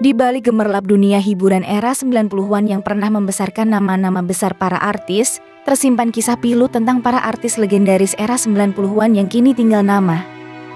Di balik gemerlap dunia hiburan era 90-an yang pernah membesarkan nama-nama besar para artis, tersimpan kisah pilu tentang para artis legendaris era 90-an yang kini tinggal nama.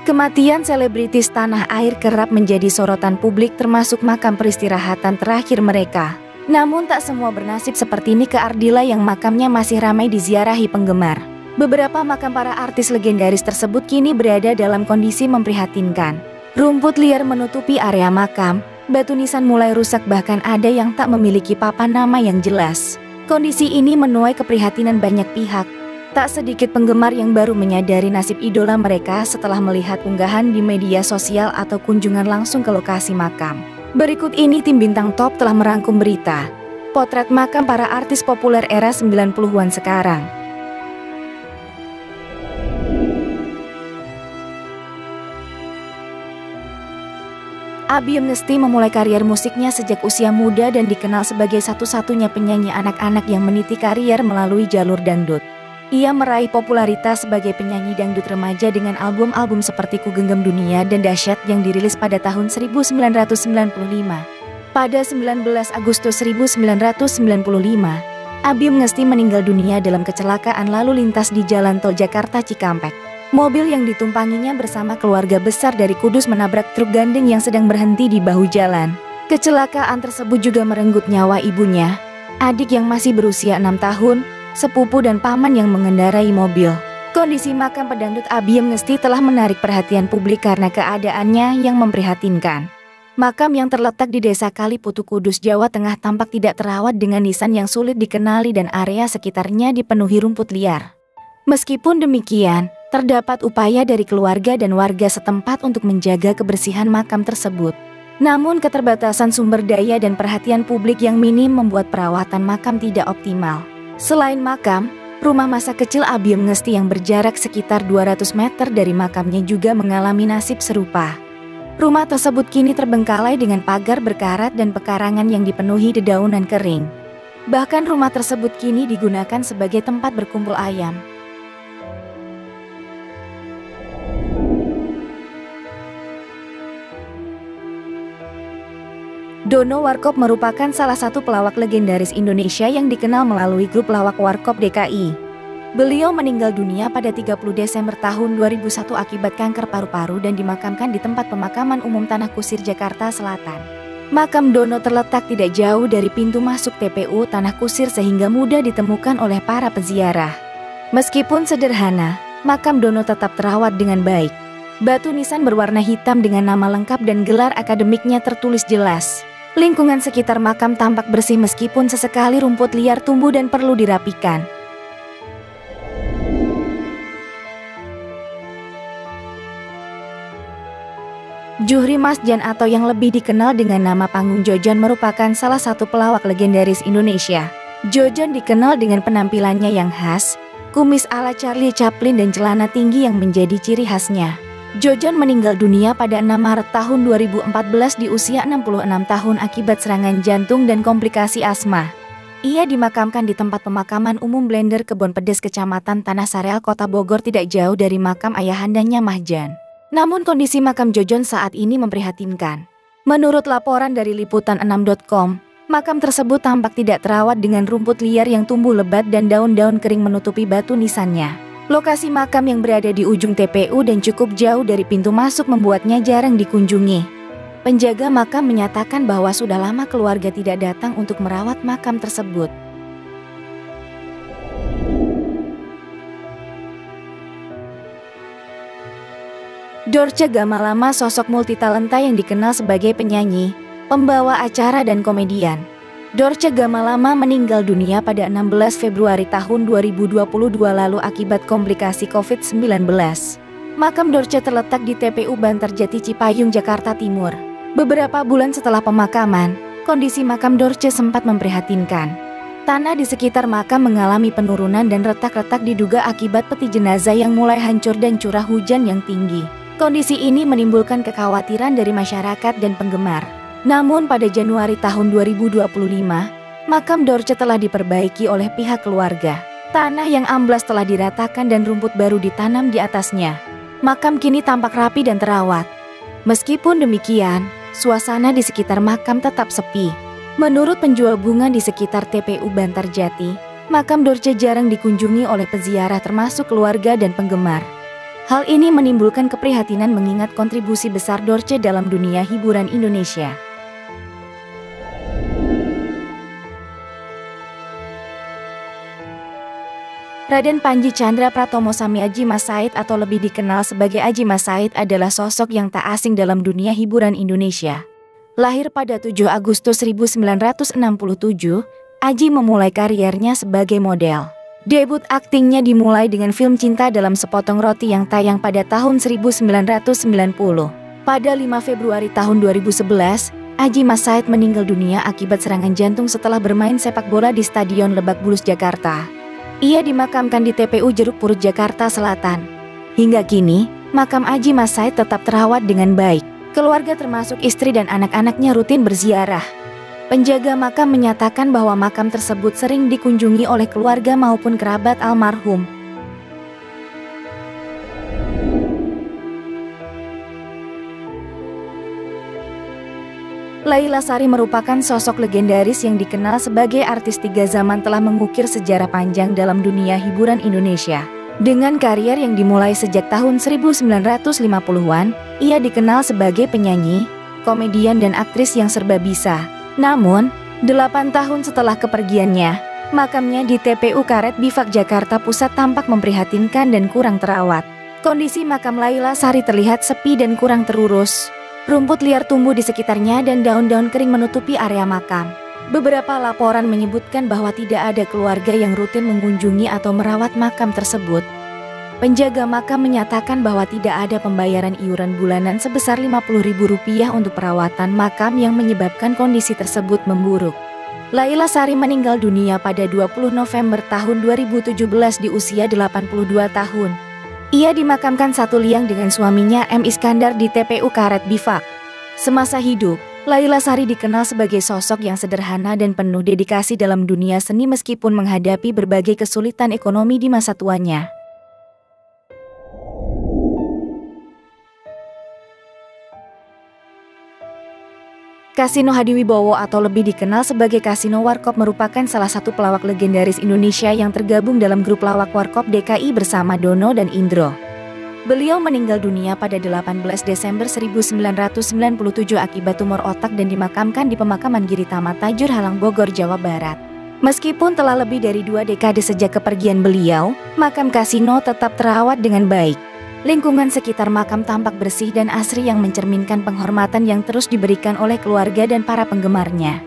Kematian selebritis tanah air kerap menjadi sorotan publik, termasuk makam peristirahatan terakhir mereka. Namun tak semua bernasib seperti Nike Ardilla yang makamnya masih ramai diziarahi penggemar. Beberapa makam para artis legendaris tersebut kini berada dalam kondisi memprihatinkan. Rumput liar menutupi area makam, batu nisan mulai rusak, bahkan ada yang tak memiliki papan nama yang jelas. Kondisi ini menuai keprihatinan banyak pihak. Tak sedikit penggemar yang baru menyadari nasib idola mereka setelah melihat unggahan di media sosial atau kunjungan langsung ke lokasi makam. Berikut ini tim Bintang Top telah merangkum berita potret makam para artis populer era 90-an sekarang. Abiem Ngesti memulai karier musiknya sejak usia muda dan dikenal sebagai satu-satunya penyanyi anak-anak yang meniti karier melalui jalur dangdut. Ia meraih popularitas sebagai penyanyi dangdut remaja dengan album-album seperti Ku Genggam Dunia dan Dahsyat yang dirilis pada tahun 1995. Pada 19 Agustus 1995, Abiem Ngesti meninggal dunia dalam kecelakaan lalu lintas di Jalan Tol Jakarta Cikampek. Mobil yang ditumpanginya bersama keluarga besar dari Kudus menabrak truk gandeng yang sedang berhenti di bahu jalan. Kecelakaan tersebut juga merenggut nyawa ibunya, adik yang masih berusia 6 tahun, sepupu dan paman yang mengendarai mobil. Kondisi makam pedangdut Abiem Ngesti telah menarik perhatian publik karena keadaannya yang memprihatinkan. Makam yang terletak di Desa Kaliputu, Kudus, Jawa Tengah tampak tidak terawat dengan nisan yang sulit dikenali dan area sekitarnya dipenuhi rumput liar. Meskipun demikian, terdapat upaya dari keluarga dan warga setempat untuk menjaga kebersihan makam tersebut. Namun keterbatasan sumber daya dan perhatian publik yang minim membuat perawatan makam tidak optimal. Selain makam, rumah masa kecil Abiem Ngesti yang berjarak sekitar 200 meter dari makamnya juga mengalami nasib serupa. Rumah tersebut kini terbengkalai dengan pagar berkarat dan pekarangan yang dipenuhi dedaunan kering. Bahkan rumah tersebut kini digunakan sebagai tempat berkumpul ayam. Dono Warkop merupakan salah satu pelawak legendaris Indonesia yang dikenal melalui grup lawak Warkop DKI. Beliau meninggal dunia pada 30 Desember tahun 2001 akibat kanker paru-paru dan dimakamkan di tempat pemakaman umum Tanah Kusir, Jakarta Selatan. Makam Dono terletak tidak jauh dari pintu masuk TPU Tanah Kusir sehingga mudah ditemukan oleh para peziarah. Meskipun sederhana, makam Dono tetap terawat dengan baik. Batu nisan berwarna hitam dengan nama lengkap dan gelar akademiknya tertulis jelas. Lingkungan sekitar makam tampak bersih meskipun sesekali rumput liar tumbuh dan perlu dirapikan. Juhri Masjan atau yang lebih dikenal dengan nama panggung Jojon merupakan salah satu pelawak legendaris Indonesia. Jojon dikenal dengan penampilannya yang khas, kumis ala Charlie Chaplin dan celana tinggi yang menjadi ciri khasnya. Jojon meninggal dunia pada 6 Maret tahun 2014 di usia 66 tahun akibat serangan jantung dan komplikasi asma. Ia dimakamkan di tempat pemakaman umum Blender Kebon Pedes, Kecamatan Tanah Sareal, Kota Bogor, tidak jauh dari makam ayahandanya Mahjan. Namun kondisi makam Jojon saat ini memprihatinkan. Menurut laporan dari liputan6.com, makam tersebut tampak tidak terawat dengan rumput liar yang tumbuh lebat dan daun-daun kering menutupi batu nisannya. Lokasi makam yang berada di ujung TPU dan cukup jauh dari pintu masuk membuatnya jarang dikunjungi. Penjaga makam menyatakan bahwa sudah lama keluarga tidak datang untuk merawat makam tersebut. Dorce Gamalama, sosok multitalenta yang dikenal sebagai penyanyi, pembawa acara dan komedian. Dorce Gamalama meninggal dunia pada 16 Februari tahun 2022 lalu akibat komplikasi COVID-19. Makam Dorce terletak di TPU Bantarjati, Cipayung, Jakarta Timur. Beberapa bulan setelah pemakaman, kondisi makam Dorce sempat memprihatinkan. Tanah di sekitar makam mengalami penurunan dan retak-retak diduga akibat peti jenazah yang mulai hancur dan curah hujan yang tinggi. Kondisi ini menimbulkan kekhawatiran dari masyarakat dan penggemar. Namun pada Januari tahun 2025, makam Dorce telah diperbaiki oleh pihak keluarga. Tanah yang amblas telah diratakan dan rumput baru ditanam di atasnya. Makam kini tampak rapi dan terawat. Meskipun demikian, suasana di sekitar makam tetap sepi. Menurut penjual bunga di sekitar TPU Bantarjati, makam Dorce jarang dikunjungi oleh peziarah termasuk keluarga dan penggemar. Hal ini menimbulkan keprihatinan mengingat kontribusi besar Dorce dalam dunia hiburan Indonesia. Raden Panji Chandra Pratomo Sami Aji Mas Said atau lebih dikenal sebagai Aji Mas Said adalah sosok yang tak asing dalam dunia hiburan Indonesia. Lahir pada 7 Agustus 1967, Aji memulai kariernya sebagai model. Debut aktingnya dimulai dengan film Cinta dalam Sepotong Roti yang tayang pada tahun 1990. Pada 5 Februari tahun 2011, Aji Mas Said meninggal dunia akibat serangan jantung setelah bermain sepak bola di Stadion Lebak Bulus, Jakarta. Ia dimakamkan di TPU Jeruk Purut, Jakarta Selatan. Hingga kini, makam Aji Mas Said tetap terawat dengan baik. Keluarga termasuk istri dan anak-anaknya rutin berziarah. Penjaga makam menyatakan bahwa makam tersebut sering dikunjungi oleh keluarga maupun kerabat almarhum. Laila Sari merupakan sosok legendaris yang dikenal sebagai artis tiga zaman, telah mengukir sejarah panjang dalam dunia hiburan Indonesia. Dengan karier yang dimulai sejak tahun 1950-an, ia dikenal sebagai penyanyi, komedian dan aktris yang serba bisa. Namun, 8 tahun setelah kepergiannya, makamnya di TPU Karet Bifak, Jakarta Pusat tampak memprihatinkan dan kurang terawat. Kondisi makam Laila Sari terlihat sepi dan kurang terurus. Rumput liar tumbuh di sekitarnya dan daun-daun kering menutupi area makam. Beberapa laporan menyebutkan bahwa tidak ada keluarga yang rutin mengunjungi atau merawat makam tersebut. Penjaga makam menyatakan bahwa tidak ada pembayaran iuran bulanan sebesar Rp50.000 untuk perawatan makam yang menyebabkan kondisi tersebut memburuk. Laila Sari meninggal dunia pada 20 November tahun 2017 di usia 82 tahun. Ia dimakamkan satu liang dengan suaminya M. Iskandar di TPU Karet Bifak. Semasa hidup, Laila Sari dikenal sebagai sosok yang sederhana dan penuh dedikasi dalam dunia seni meskipun menghadapi berbagai kesulitan ekonomi di masa tuanya. Kasino Hadiwibowo atau lebih dikenal sebagai Kasino Warkop merupakan salah satu pelawak legendaris Indonesia yang tergabung dalam grup lawak Warkop DKI bersama Dono dan Indro. Beliau meninggal dunia pada 18 Desember 1997 akibat tumor otak dan dimakamkan di pemakaman Giritama Tajur Halang, Bogor, Jawa Barat. Meskipun telah lebih dari 2 dekade sejak kepergian beliau, makam Kasino tetap terawat dengan baik. Lingkungan sekitar makam tampak bersih dan asri yang mencerminkan penghormatan yang terus diberikan oleh keluarga dan para penggemarnya.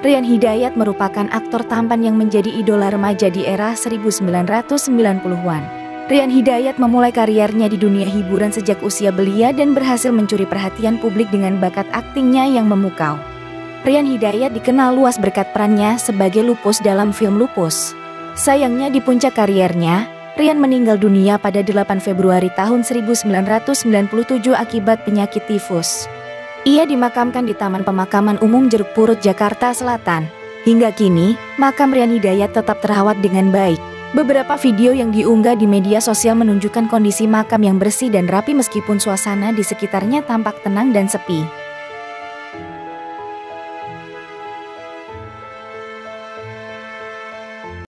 Rian Hidayat merupakan aktor tampan yang menjadi idola remaja di era 1990-an. Rian Hidayat memulai kariernya di dunia hiburan sejak usia belia dan berhasil mencuri perhatian publik dengan bakat aktingnya yang memukau. Rian Hidayat dikenal luas berkat perannya sebagai Lupus dalam film Lupus. Sayangnya di puncak kariernya, Rian meninggal dunia pada 8 Februari tahun 1997 akibat penyakit tifus. Ia dimakamkan di Taman Pemakaman Umum Jeruk Purut, Jakarta Selatan. Hingga kini, makam Rian Hidayat tetap terawat dengan baik. Beberapa video yang diunggah di media sosial menunjukkan kondisi makam yang bersih dan rapi meskipun suasana di sekitarnya tampak tenang dan sepi.